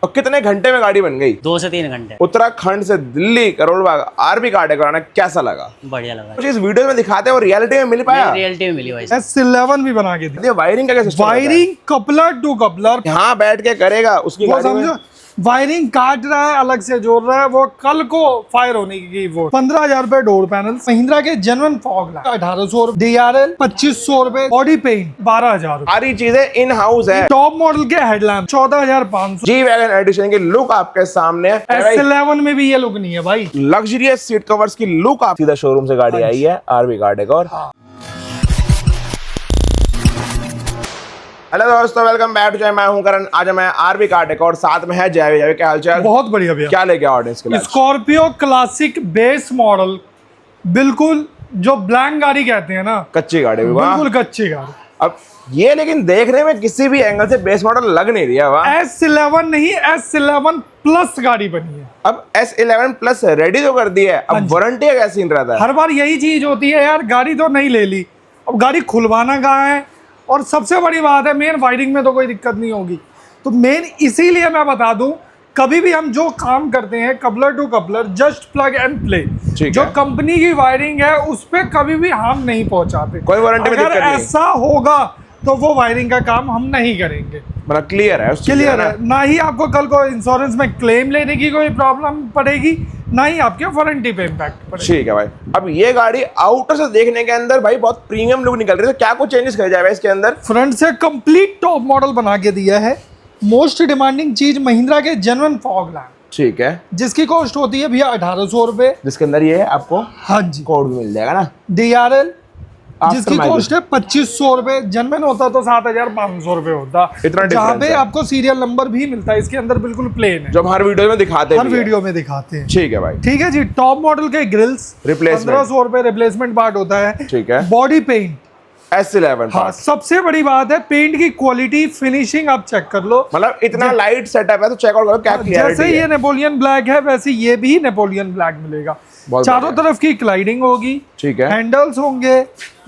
और कितने घंटे में गाड़ी बन गई? 2 से 3 घंटे। उत्तराखंड से दिल्ली करोड़ बाग आरबी कार डेकोर आना कैसा लगा? बढ़िया लगा। कुछ इस वीडियो में दिखाते हैं और रियलिटी में मिल पाया? रियलिटी में मिली भाई। S11 भी बना के दी। वायरिंग का क्या system? Wiring coupler to coupler यहाँ बैठ के करेगा उसकी वो गाड़ी में। समझो, वायरिंग काट रहा है, अलग से जोड़ रहा है, वो कल को फायर होने की। वो 15,000 रुपए डोर पैनल, महिंद्रा के जेन्युइन फॉग लैम्प 1800 रुपए, DRL 2500 रुपए, बॉडी पेंट 12,000 रुपए, सारी चीजें इन हाउस है। टॉप मॉडल के हेडलैम्प 14,500। जी वैगन एडिशन की लुक आपके सामने है। S11 में भी ये लुक नहीं है भाई। लग्जरियस सीट कवर्स की लुक आप सीधा शोरूम से गाड़ी आई है आरबी कार डेकोर। हेलो दोस्तों, वेलकम बैक टू जय। मैं हूं करण। आज मैं आरबी कार डेकोर, साथ में है जय। जय क्या हालचाल? बहुत बढ़िया भैया। क्या लेके ऑडियंस के लिए? स्कॉर्पियो क्लासिक बेस मॉडल, बिल्कुल जो ब्लैंक गाड़ी कहते हैं ना, कच्ची गाड़ी भी बिल्कुल कच्ची गाड़ी। अब ये लेकिन देखने में किसी भी एंगल से बेस मॉडल लग नहीं रहा। वाह, S11 नहीं, S11 प्लस गाड़ी बनी है। अब S11 प्लस रेडी तो कर दी है, अब वारंटी का क्या सीन रहता है? हर बार यही चीज होती है यार, गाड़ी तो नहीं ले ली, अब गाड़ी खुलवाना कहाँ है। और सबसे बड़ी बात है, मेन वायरिंग में तो कोई दिक्कत नहीं होगी। तो मेन इसीलिए मैं बता दूं, कभी भी हम जो काम करते हैं coupler to coupler, just plug and play, जो कंपनी की वायरिंग है उस पे कभी भी हम नहीं पहुंचाते। कोई वारंटी में दिक्कत नहीं। ऐसा होगा तो वो वायरिंग का काम हम नहीं करेंगे। मतलब क्लियर है? क्लियर है ना ही आपको कल को इंश्योरेंस में क्लेम लेने की कोई प्रॉब्लम पड़ेगी, ना ही आपके वारंटी पे इम्पैक्ट पड़ेगा। ठीक है भाई। अब ये गाड़ी आउटर से देखने के अंदर भाई बहुत प्रीमियम लुक निकल रही है, तो क्या कुछ चेंजेस कर जाएगा इसके अंदर? फ्रंट से कंप्लीट टॉप मॉडल बना के दिया है। मोस्ट डिमांडिंग चीज महिंद्रा के जेन्युइन फॉग लैम्प, ठीक है, जिसकी कॉस्ट होती है भैया 1800 रुपए। जिसके अंदर ये आपको हाँ जी कोड भी मिल जाएगा ना, DRL, जिसकी कॉस्ट है 2500 रुपए। जेन्युइन होता तो 7,500 रुपए होता। इतना जहाँ पे है। आपको सीरियल नंबर भी मिलता है, इसके अंदर बिल्कुल प्लेन है, जो हम हर वीडियो में दिखाते हैं। हर वीडियो में दिखाते हैं। ठीक है भाई। ठीक है जी। टॉप मॉडल के ग्रिल्स रिप्लेसमेंट 1500 रुपए रिप्लेसमेंट पार्ट होता है। ठीक है। बॉडी पेंट S11 हाँ, सबसे बड़ी बात है पेंट की क्वालिटी, फिनिशिंग आप चेक कर लो। मतलब इतना लाइट सेटअप है तो चेक आउट करो क्या क्लियरिटी जैसे ये नेपोलियन ब्लैक है वैसे ये भी नेपोलियन ब्लैक मिलेगा। चारों तरफ की क्लाइडिंग होगी, ठीक है, हैंडल्स होंगे,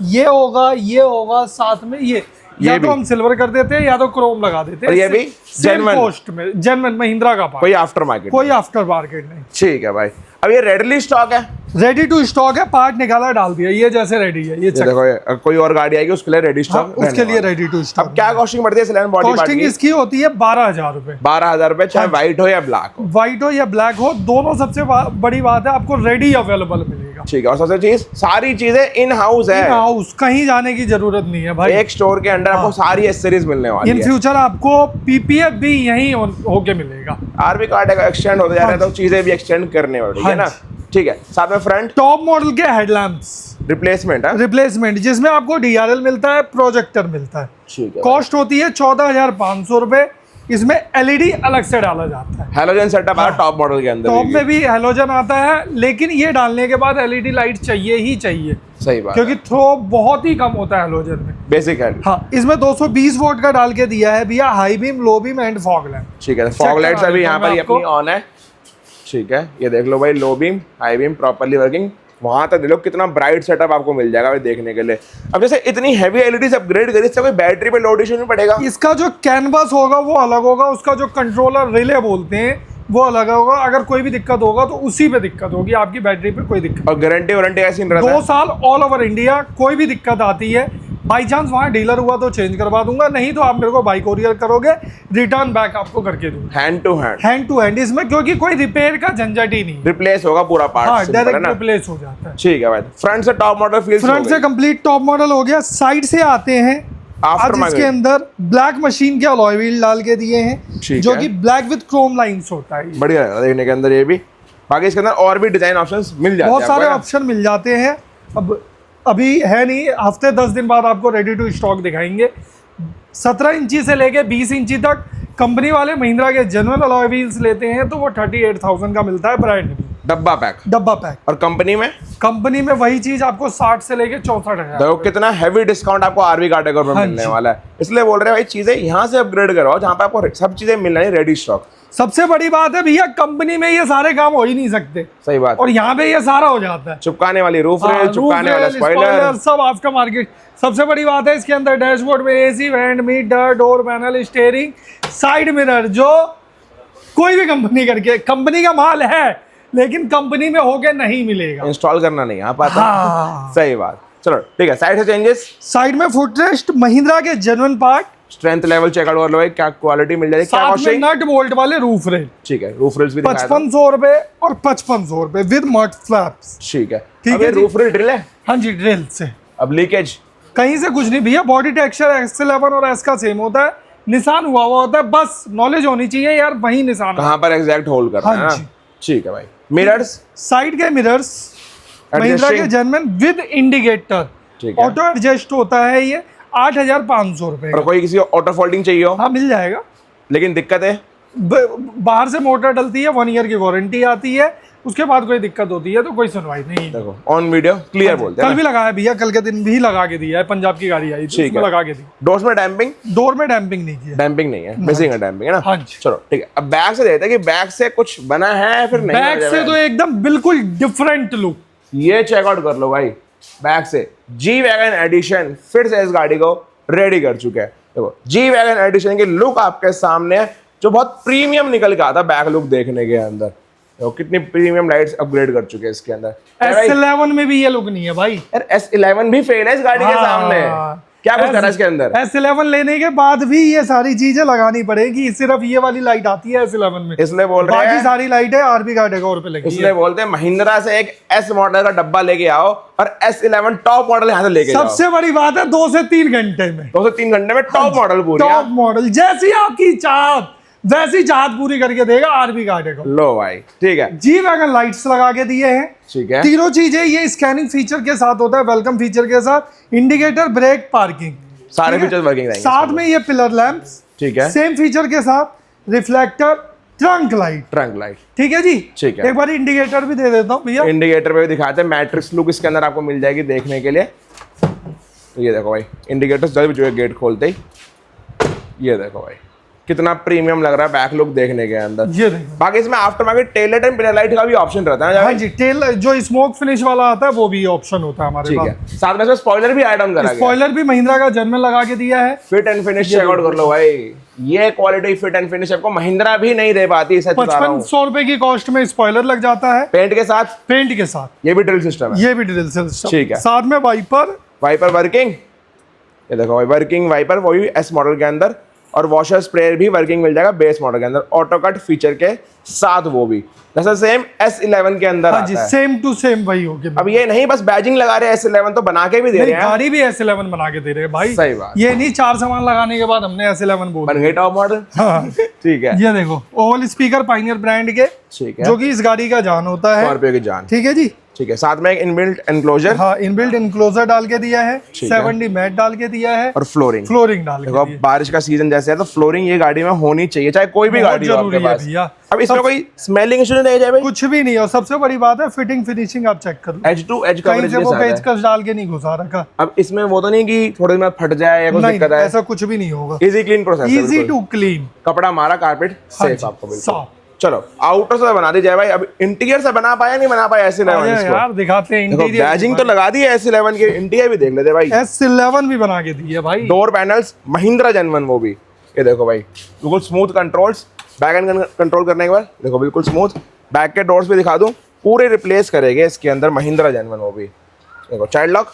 ये होगा साथ में ये या तो हम सिल्वर कर देते हैं या तो क्रोम लगा देते हैं। और ये भी जेन्युइन कॉस्ट में, जेन्युइन महिंद्रा का पार्ट, कोई आफ्टर मार्केट, कोई आफ्टर मार्केट नहीं। ठीक है भाई। अब ये रेडली स्टॉक है? रेडी टू स्टॉक है, पार्ट निकाला डाल दिया, ये जैसे रेडी है। ये देखो, ये कोई और गाड़ी आएगी उसके लिए रेडी स्टॉक, उसके लिए रेडी टू स्टॉक। अब क्या कॉस्टिंग पड़ती है S11 बॉडी पार्ट की? कॉस्टिंग इसकी होती है 12,000 रुपए। 12,000 रुपए, चाहे व्हाइट हो या ब्लैक हो। व्हाइट हो या ब्लैक हो, दोनों। सबसे बड़ी बात है आपको रेडी अवेलेबल मिलेगा। ठीक है। और सबसे चीज, सारी चीजें इन हाउस है, इन हाउस, कहीं जाने की जरूरत नहीं है भाई। एक स्टोर के अंदर आपको सारी एसेसरीज मिलने वाली है। इन फ्यूचर आपको PPF भी यहीं होके मिलेगा। आरबी कार्ड का एक्सटेंड होते जा रहा है तो चीजें भी एक्सटेंड करने वाली है ना। ठीक है। साथ में फ्रंट टॉप मॉडल के हेडलैम्प्स रिप्लेसमेंट है, रिप्लेसमेंट, जिसमें आपको DRL मिलता है, प्रोजेक्टर मिलता है। ठीक है। कॉस्ट होती है 14,500 रुपए। इसमें LED अलग से डाला जाता है। हैलोजन सेटअप है टॉप मॉडल के अंदर। टॉप में भी हैलोजन आता है, लेकिन ये डालने के बाद LED लाइट चाहिए ही चाहिए। सही बात, क्योंकि थ्रो बहुत ही कम होता है हैलोजन में। बेसिक है। हाँ, इसमें 220 वोल्ट का डाल के दिया है भैया, high beam, low beam and fog lamp. ठीक है। फॉग लाइट्स अभी यहाँ पर अपनी ऑन है। ठीक है, ये देख लो भाई, low beam, high beam properly working. वहां तक देख लो कितना ब्राइट सेटअप आपको मिल जाएगा भाई देखने के लिए। अब जैसे इतनी हैवी एलईडी अपग्रेड करी, इससे कोई बैटरी पे लोड इशू नहीं पड़ेगा? इसका जो कैनवास होगा वो अलग होगा, उसका जो कंट्रोलर रिले बोलते हैं वो अलग होगा। अगर कोई भी दिक्कत होगा तो उसी पे दिक्कत होगी, आपकी बैटरी पे कोई दिक्कत। और गारंटी वारंटी ऐसी रहता है? 2 साल ऑल ओवर इंडिया। कोई भी दिक्कत आती है, बाई चांस वहाँ डीलर हुआ तो चेंज करवा दूंगा, नहीं तो आप मेरे को बाई कोरियर करोगे, रिटर्न बैक आपको करके दूंगा। हैंड टू हैंड इसमें, क्योंकि कोई रिपेयर का झंझट ही नहीं। रिप्लेस होगा पूरा पार्ट। हाँ, डायरेक्ट रिप्लेस हो जाता है। ठीक है भाई। फ्रंट से टॉप मॉडल फील्स, फ्रंट से कंप्लीट टॉप मॉडल हो गया। साइड से आते हैं, आज इसके अंदर ब्लैक मशीन के अलॉय व्हील डाल के दिए हैं, जो कि ब्लैक विद क्रोम लाइंस होता है। बढ़िया है देखने के अंदर ये भी। बाकी इसके अंदर और भी डिजाइन ऑप्शंस मिल जाते हैं, बहुत सारे ऑप्शन मिल जाते हैं। अब अभी है नहीं, हफ्ते 10 दिन बाद आपको रेडी टू स्टॉक दिखाएंगे। 17 इंची से लेके 20 इंची तक कंपनी वाले महिंद्रा के जेन्युइन अलॉय व्हील्स लेते हैं तो वो 38,000 का मिलता है ब्रांड में, डब्बा पैक। और कंपनी में वही चीज आपको 60 से लेके 64,000। देखो कितना हैवी डिस्काउंट आपको आरबी कार डेकोर में मिलने वाला है। इसलिए बोल रहे हैं भाई, चीजें यहाँ से अपग्रेड करवाओ जहाँ पे आपको सब चीजें मिल रही है रेडी स्टॉक। सबसे बड़ी बात है भैया, कंपनी में ये सारे काम हो ही नहीं सकते। सही बात। और यहाँ पे ये सारा हो जाता है। चिपकाने वाली रूफ रेल, चिपकाने वाला स्पॉइलर, सब आफ्टर मार्केट। सबसे बड़ी बात है इसके अंदर डैशबोर्ड में AC vent, meter, door panel, steering, side mirror, जो कोई भी कंपनी करके, कंपनी का माल है लेकिन कंपनी में होके नहीं मिलेगा, इंस्टॉल करना नहीं आ पाता। हाँ। सही बात। चलो ठीक है, साइड से चेंजेस। साइड में फुटरेस्ट महिंद्रा के genuine part, strength level check out कर लो भाई, क्या क्वालिटी मिल जाएगी, क्या साथ में कॉस्टिंग। नट बोल्ट वाले रूफ रेल, ठीक है, रूफ रेल्स भी दिखाया था। 5500 रुपए और 5500 रुपए विद मड फ्लैप्स। ठीक है, ठीक अब है ये जी। रूफ रेल ड्रिल है, हाँ जी, ड्रिल से। अब लीकेज कहीं से कुछ नहीं भैया, बॉडी टेक्सचर X11 और S का सेम होता है, निशान हुआ होता है, बस नॉलेज होनी चाहिए यार, वही निशान। कहाँ पर एग्जैक्ट होल्ड करना है हाँ ना। जी। ठीक है भाई। मिरर्स साइड के मिरर्स महिंद्रा के जेन्युइन विद इंडिकेटर, ठीक है। ऑटो एडजस्ट होता है ये 8500 रुपए और का। कोई किसी ऑटो फोल्डिंग चाहिए हो, हाँ मिल जाएगा, लेकिन दिक्कत है बाहर से मोटर डलती है, 1 ईयर की वारंटी आती है, उसके बाद कोई दिक्कत होती है तो कोई सुनवाई नहीं है। देखो ऑन वीडियो क्लियर बोलते कल हैं भी लगाया भैया, कल के दिन भी लगा के दिया है, पंजाब की गाड़ी आई थी ठीक उसमें है। लगा के दी। डोर्स में डैम्पिंग, डोर में डैम्पिंग नहीं किया, डैम्पिंग नहीं है, मिसिंग है डैम्पिंग है ना। हाँ जी। चलो ठीक है, अब बैक से देखते हैं कि बैक से कुछ बना है फिर नहीं बैक बना से है। तो एकदम बिल्कुल डिफरेंट लुक। ये चेकआउट कर लो भाई, बैक से जी वैगन एडिशन फिर से इस गाड़ी को रेडी कर चुके हैं। देखो जी वैगन एडिशन की लुक आपके सामने है, जो बहुत प्रीमियम निकल के आता बैक लुक देखने के अंदर। देखो कितनी प्रीमियम लाइट्स अपग्रेड कर चुके हैं इसके अंदर। S11 में भी ये लुक नहीं है भाई, यार S11 भी फेल है इस गाड़ी के सामने, क्या कुछ करा है इसके अंदर। S11 लेने के बाद भी ये सारी चीजें लगानी पड़ेगी, सिर्फ ये वाली लाइट आती है S11 में, इसलिए बोल रहे बाकी हैं, सारी लाइटें आरबी कैटेगरी पे लगी इसलिए है। बोलते हैं महिंद्रा से एक S मॉडल का डब्बा लेके आओ और S11 टॉप मॉडल यहाँ से लेके जाओ। सबसे बड़ी बात है 2 से 3 घंटे में 2 से 3 घंटे में टॉप मॉडल पूरी। टॉप मॉडल, जैसी आपकी चाहत वैसी चाहत पूरी करके देगा आरबी कैटेगरी। लो भाई ठीक है, जी वैगन लाइट्स लगा के दिए हैं, ठीक है। तीनों चीजें ये स्कैनिंग फीचर के साथ होता है, वेलकम फीचर के साथ, इंडिकेटर, ब्रेक, पार्किंग, सारे ठीक है? फीचर्स वर्किंग रहेंगे साथ में ये पिलर लैंप्स, ठीक है। सेम फीचर के साथ, reflector, trunk light, trunk light, ठीक है जी। ठीक है। एक बार इंडिकेटर भी दे देता हूँ भैया, इंडिकेटर पे भी दिखाते हैं, मैट्रिक्स लुक इसके अंदर आपको मिल जाएगी देखने के लिए। तो ये देखो भाई इंडिकेटर्स जब जो है गेट खोलते ही, ये देखो भाई कितना प्रीमियम लग रहा है बैक लुक देखने के अंदर। ये देखो। बाकी इसमें after market tail light and pillar light का भी ऑप्शन रहता है। हाँ जी, टेल जो स्मोक फिनिश वाला आता है वो भी ऑप्शन होता है हमारे ठीक पास। है, साथ में इसमें स्पॉइलर भी ऐड ऑन करा गया। स्पॉइलर भी महिंद्रा का जन्म लगा के दिया है। फिट एंड फिनिश चेकआउट कर लो भाई, ये क्वालिटी फिट एंड फिनिश आपको महिंद्रा भी नहीं दे पाती। सच बता रहा हूँ, 5500 रुपए की कॉस्ट में स्पॉइलर लग जाता है, पेंट के साथ, पेंट के साथ। ये भी ड्रिल सिस्टम है, ये भी ड्रिल सिस्टम, ठीक है। साथ में वाइपर, वाइपर वर्किंग, ये देखो भाई वर्किंग वाइपर, वो भी एस मॉडल के अंदर, और वॉशर स्प्रेयर भी वर्किंग मिल जाएगा बेस मॉडल के अंदर, ऑटो कट फीचर के साथ, वो भी जैसा सेम S11 के अंदर हाँ जी, आता है। सेम टू सेम वही होगी। अब ये नहीं बस बैजिंग लगा रहे हैं, S11 तो बना के भी दे नहीं, रहे हैं। गाड़ी भी S11 बना के दे रहे हैं भाई, सही बात। ये नहीं 4 सामान लगाने के बाद हमने S11 बोल बन गई टॉप मॉडल, हाँ। ठीक है। ये देखो ओवल स्पीकर पाइनियर ब्रांड के, ठीक है, जो कि इस गाड़ी का जान होता है, स्कॉर्पियो की जान, ठीक है जी। ठीक है। साथ में एक इनबिल्ट एनक्लोजर, हाँ, इनबिल्ट इनक्लोजर डाल के दिया है, ठीक है। 70 मैट डाल के दिया है, और फ्लोरिंग। फ्लोरिंग डाल के देखो दिया अब बारिश का सीजन जैसे है तो फ्लोरिंग ये गाड़ी में होनी चाहिए, चाहे कोई भी बहुत गाड़ी हो जरूरी आपके है पास। भैया। अब इसमें कोई स्मेलिंग इशू नहीं जाए भाई, कुछ भी नहीं है, और सबसे बड़ी बात है फिटिंग फिनिशिंग आप चेक कर लो, एज टू एज कहीं कवरेज से के वो साथ पेच है। कस डाल के नहीं घुसा रखा। अब इसमें वो तो नहीं कि थोड़ी देर में फट जाए या कुछ नहीं, दिक्कत है, ऐसा कुछ भी नहीं होगा, इजी क्लीन प्रोसेस है, इजी बिल्कुल। To clean. कपड़ा मारा, कारपेट हाँ सेफ जी, आपको बिल्कुल। साफ। चलो आउटर से बना दी जाए भाई, अब इंटीरियर से बना पाया नहीं बना पाया S11 इसको। यार दिखाते हैं देखो इंटीरियर, बैजिंग तो लगा दी है S11 की, इंटीरियर भी देख लेते भाई। S11 भी बना के दी है भाई। डोर पैनल्स महिंद्रा जेन्युइन, वो भी ये देखो भाई बिल्कुल smooth controls, back and control करने के बाद देखो बिल्कुल स्मूथ। बैक के डोर्स भी दिखा दूं, पूरे रिप्लेस करेंगे इसके अंदर महिंद्रा जेन्युइन, वो भी देखो child lock,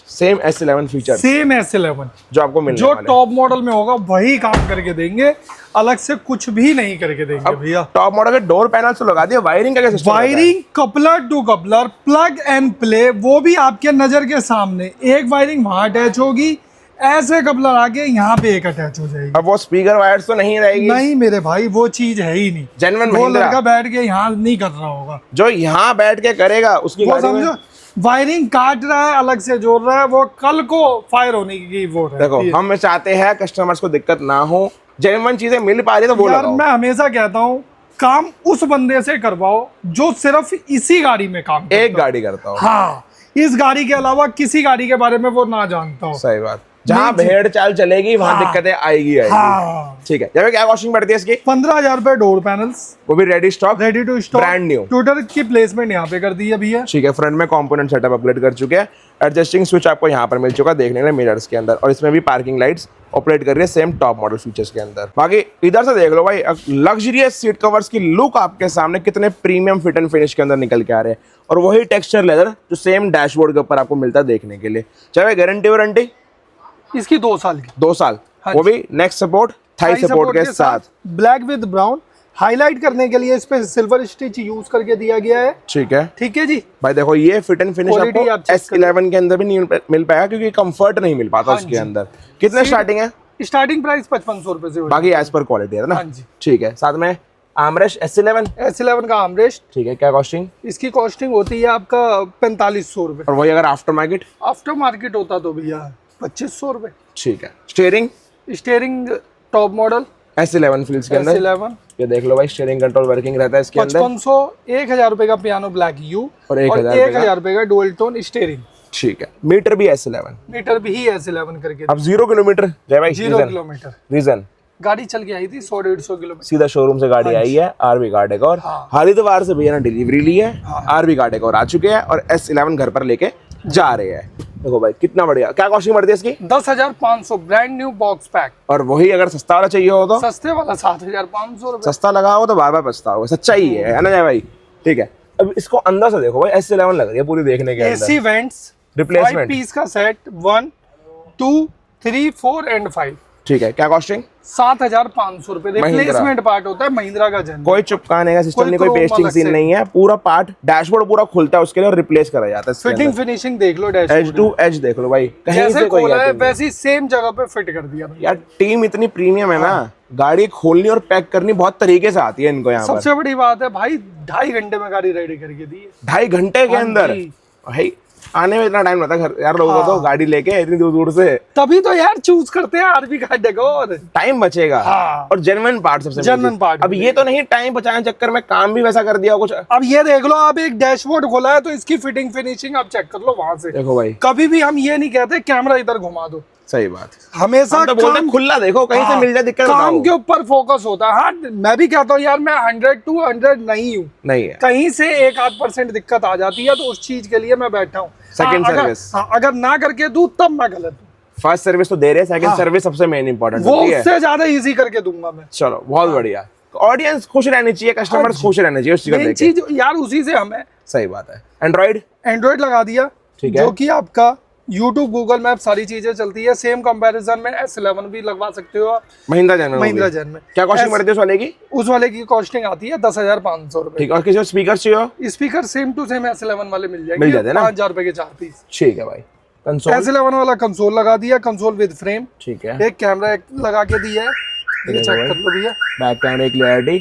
same S11 feature same S11 जो आपको मिलने जो वाले हैं। टॉप मॉडल में होगा वही काम करके देंगे, अलग से कुछ भी नहीं करके देंगे अब भैया। टॉप मॉडल के डोर पैनल्स तो लगा दिए, वायरिंग का क्या system? Wiring coupler to coupler, plug and play, वो भी आपके नजर के सामने। एक वायरिंग वहां अटैच होगी, ऐसे कपलर आके यहाँ पे एक अटैच हो जाएगी। अब वो स्पीकर वायर्स तो नहीं रहेगी, नहीं मेरे भाई, वो चीज है ही नहीं। जेन्युइन वो महिंद्रा लड़का बैठ के यहाँ नहीं कर रहा होगा, जो यहाँ बैठ के करेगा उसकी वो गाड़ी में। समझो वायरिंग काट रहा है, अलग से जोड़ रहा है, वो कल को फायर होने की वो देखो रहती है। हम चाहते हैं कस्टमर्स को दिक्कत ना हो, जेन्युइन चीजें मिल पा रही है तो वो यार लगाओ। मैं हमेशा कहता हूँ काम उस बंदे से करवाओ जो सिर्फ इसी गाड़ी में काम एक करता हो। गाड़ी करता हो, हाँ, इस गाड़ी के अलावा किसी गाड़ी के बारे में वो ना जानता हो। सही बात। जहाँ भेड़ चाल चलेगी वहां हाँ। दिक्कतें आएगी। हाँ ठीक है, जब क्या कॉस्टिंग पड़ती है इसकी? 15,000 रुपए डोर पैनल्स, वो भी ready stock, ready to stock, brand new. Tweeter की प्लेसमेंट यहाँ पे कर दी है भैया। ठीक है, फ्रंट में कंपोनेंट सेटअप अपग्रेड कर चुके हैं। एडजस्टिंग स्विच आपको यहाँ पर मिल चुका है देखने के लिए मिरर्स के अंदर, और इसमें भी पार्किंग लाइट्स ऑपरेट कर रही है सेम टॉप मॉडल फीचर्स के अंदर। बाकी इधर से देख लो भाई, लग्जरियस सीट कवर्स की लुक आपके सामने कितने प्रीमियम फिट एंड फिनिश के अंदर निकल के आ रहे हैं, और वही टेक्सचर लेदर जो सेम डैशबोर्ड के ऊपर आपको मिलता है देखने के लिए। चाहे गारंटी वारंटी इसकी 2 साल की, 2 साल, हाँ वो भी नेक सपोर्ट, थाई सपोर्ट के साथ। ब्लैक विद ब्राउन हाईलाइट करने के लिए इस पे सिल्वर स्टिच यूज करके दिया गया है। ठीक है ठीक है जी। भाई, देखो ये फिट एंड फिनिश Quality आप आपको check S11 के अंदर भी नहीं मिल पाएगा, क्योंकि कंफर्ट नहीं मिल पाता हाँ उसके जी। अंदर। कितने स्टार्टिंग है? स्टार्टिंग प्राइस 5500 रुपए से हो बाकी एज पर क्वालिटी है ना। हाँ जी। ठीक है, साथ में आर्मरेस्ट S11। S11 का आर्मरेस्ट, ठीक है, क्या कॉस्टिंग? इसकी कॉस्टिंग होती है आपका 4500 रुपए। और वही अगर आफ्टर मार्केट? आफ्टर मार्केट होता तो भैया 2500 रुपए। ठीक है, steering steering top model S11 feels के अंदर। S11 ये देख लो भाई, स्टीयरिंग कंट्रोल वर्किंग रहता है इसके अंदर। 5500, 1000 रुपए का पियानो ब्लैक यू और 1000 रुपए का डुअल टोन स्टीयरिंग। ठीक है, मीटर भी S11, मीटर भी S11 करके। अब 0 किलोमीटर जय भाई। 0 किलोमीटर रीजन? गाड़ी चल के आई थी 100-150 किलोमीटर। सीधा शोरूम से गाड़ी आई है, आरवी गार्ड एक और हाँ। हरिद्वार से भैया ने डिलीवरी ली है, आरवी गार्ड एक और आ चुके हैं, और S11 घर पर लेके जा रहे हैं। देखो भाई कितना बढ़िया। क्या कॉस्टिंग पड़ती है इसकी? 10,500 ब्रांड न्यू बॉक्स पैक। और वही अगर सस्ता वाला चाहिए हो तो? सस्ते वाला 7,500 रुपए। सस्ता लगा हो तो बार बार पछताओगे, सच्चाई है ना जय भाई। ठीक है, अब इसको अंदर से देखो भाई, S11 लग रही है पूरी देखने के अंदर। एसी वेंट्स रिप्लेसमेंट 5 पीस का सेट 1 2 3 4 एंड 5। ठीक है, क्या कॉस्टिंग? 7,500 रुपए। रिप्लेसमेंट पार्ट होता है महिंद्रा का जन। कोई चिपकाने का सिस्टम नहीं, कोई chrome पेस्टिंग अलग सीन से। नहीं है, पूरा पार्ट डैशबोर्ड पूरा खुलता है उसके लिए और रिप्लेस करा जाता है। फिटिंग फिनिशिंग देख लो, एज डैशबोर्ड टू एज देख लो भाई, कहीं जैसे से कोई खोला है gap नहीं। वैसे ही सेम जगह पे फिट कर दिया। यार टीम इतनी प्रीमियम है ना, गाड़ी खोलनी और पैक करनी बहुत तरीके से आती है इनको यहाँ पर। सबसे बड़ी बात है भाई, 2.5 घंटे में गाड़ी रेडी करके दी है। 2.5 घंटे के हाँ अंदर जी। भाई, आने में इतना टाइम लगता है यार लोगों को तो गाड़ी लेके इतनी दूर दूर से। तभी तो यार चूज करते हैं आरवी का डेकोर। टाइम बचेगा हाँ। और जेन्युइन पार्ट सबसे Genuine part अब ये तो नहीं टाइम बचाने चक्कर में काम भी वैसा कर दिया कुछ। अब ये देख लो, आप एक डैशबोर्ड खोला है तो इसकी फिटिंग फिनिशिंग आप चेक कर लो वहां से। देखो भाई, कभी भी हम ये नहीं कहते कैमरा इधर घुमा दो, सही बात। हमेशा हम तो बोलते हैं काम, खुला देखो, कहीं से हाँ, मिल जाए दिक्कत काम बताओ। के ऊपर फोकस होता है। हाँ मैं भी कहता हूँ यार, मैं 100 to 100 नहीं हूँ, नहीं है, कहीं से 1-8% दिक्कत आ जाती है तो उस चीज के लिए मैं बैठा हूँ। Second हाँ, service। अगर ना करके दूं तब मैं गलत हूँ। फर्स्ट सर्विस तो दे रहे हैं, सेकंड सर्विस सबसे मेन इंपॉर्टेंट वो होती है। उससे ज्यादा इजी करके दूंगा मैं। चलो बहुत बढ़िया, ऑडियंस खुश रहनी चाहिए, कस्टमर्स खुश रहने चाहिए उस चीज को मेन लेके। चीज यार उसी से हमें। सही बात है। एंड्रॉइड एंड्रॉइड लगा दिया, ठीक है। जो कि आपका यूट्यूब, गूगल मैप सारी चीजें चलती है। सेम कंपैरिजन में S11 भी लगवा सकते हो आप महिंद्रा जन महिंद्रा जन में। क्या कॉस्टिंग पड़ती है उस वाले की? उस वाले की कॉस्टिंग आती है 10,500 रुपए। ठीक है, और किसी स्पीकर चाहिए हो? Speaker same to same S11 वाले मिल जाएंगे, मिल जाते हैं ना? 5,000 रुपए के 4 पीस। ठीक है भाई। कंसोल S11 वाला कंसोल लगा दिया, कंसोल विद फ्रेम, ठीक है, एक कैमरा लगा के दिया है, ये चेक कर लो भैया। बैक कैमरे की क्लैरिटी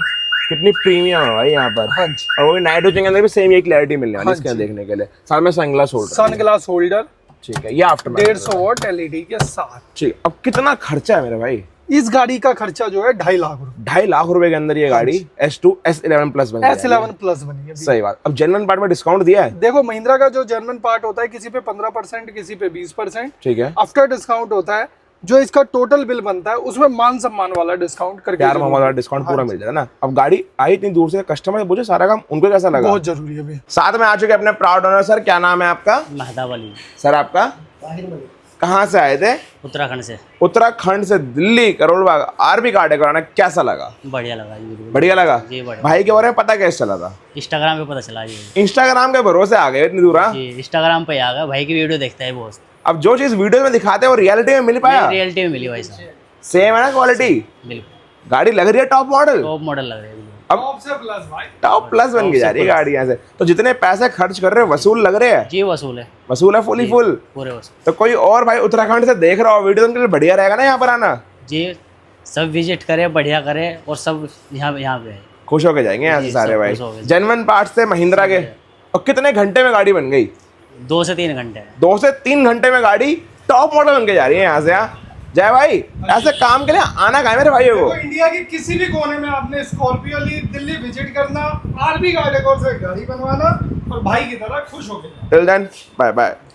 कितनी प्रीमियम है भाई यहाँ पर। हाँ जी, और वो नाइट विजन के अंदर भी सेम ये क्लैरिटी मिलने वाली है हाँ इसके जी। देखने के लिए। साथ में सनग्लास होल्डर, सनग्लास होल्डर, ठीक है, ये आफ्टर 150 वॉट LED के साथ। ठीक। अब कितना खर्चा है मेरे भाई? इस गाड़ी का खर्चा जो है 2.5 लाख रुपए। 2.5 लाख रुपए के अंदर ये गाड़ी S11 प्लस बन जाएगी। S11 प्लस बनी है। सही बात। अब जेन्युइन पार्ट में डिस्काउंट दिया है? देखो महिंद्रा का जो जर्मन पार्ट होता है, किसी पे 15%, किसी पे 20%, ठीक है, आफ्टर डिस्काउंट होता है। जो इसका टोटल बिल बनता है उसमें मान सम्मान वाला डिस्काउंट करके प्यार जरूर- मोहम्मद वाला डिस्काउंट पूरा मिल जाएगा ना। अब गाड़ी आई इतनी दूर से, कस्टमर पूछे सारा काम उनको कैसा लगा? बहुत जरूरी है भैया। साथ में आ चुके अपने प्राउड ओनर सर, क्या नाम है आपका? महताब अली, सर आपका कहाँ से आए थे? उत्तराखंड से। उत्तराखंड से दिल्ली करोल बाग आरबी कार्ड कराना, कैसा लगा? बढ़िया लगा जी, बिल्कुल बढ़िया लगा। जी, बढ़िया। भाई के बारे में पता कैसे चला था? इंस्टाग्राम पे पता चला जी। इंस्टाग्राम के भरोसे आ गए इतनी दूर? हाँ? जी इंस्टाग्राम पे आ गया, भाई की वीडियो देखता है बहुत। अब जो चीज वीडियो में दिखाते हैं वो रियलिटी में मिल पाया? रियलिटी में मिली भाई साहब, सेम है ना क्वालिटी? बिल्कुल गाड़ी लग रही है टॉप मॉडल, टॉप मॉडल लग रहा है बिल्कुल। अब टॉप प्लस बन के जा रही है गाड़ी यहाँ से। तो जितने पैसे खर्च कर रहे हैं वसूल लग रहे हैं? जी वसूल है, वसूल है, फुली फुल। पूरे वसूल। तो कोई और भाई उत्तराखंड से देख रहा हो वीडियो, तो उनके लिए बढ़िया रहेगा ना यहाँ पर आना? जी सब विजिट करे, बढ़िया करे, और सब यहाँ पे है। खुश होके जाएंगे यहाँ से जी, सारे सब भाई। खुश होके जेन्युइन पार्ट्स से महिंद्रा के। और कितने घंटे में गाड़ी बन गई? 2 से 3 घंटे। 2 से 3 घंटे में गाड़ी टॉप मॉडल बन के जा रही है यहाँ से। यहाँ जय भाई, ऐसे काम के लिए आना कहाँ है मेरे भाइयों को? देखो इंडिया के किसी भी कोने में आपने स्कॉर्पियो ली, दिल्ली विजिट करना, आरबी गाड़ी से गाड़ी बनवाना और भाई की तरह खुश हो गए। Till then bye bye.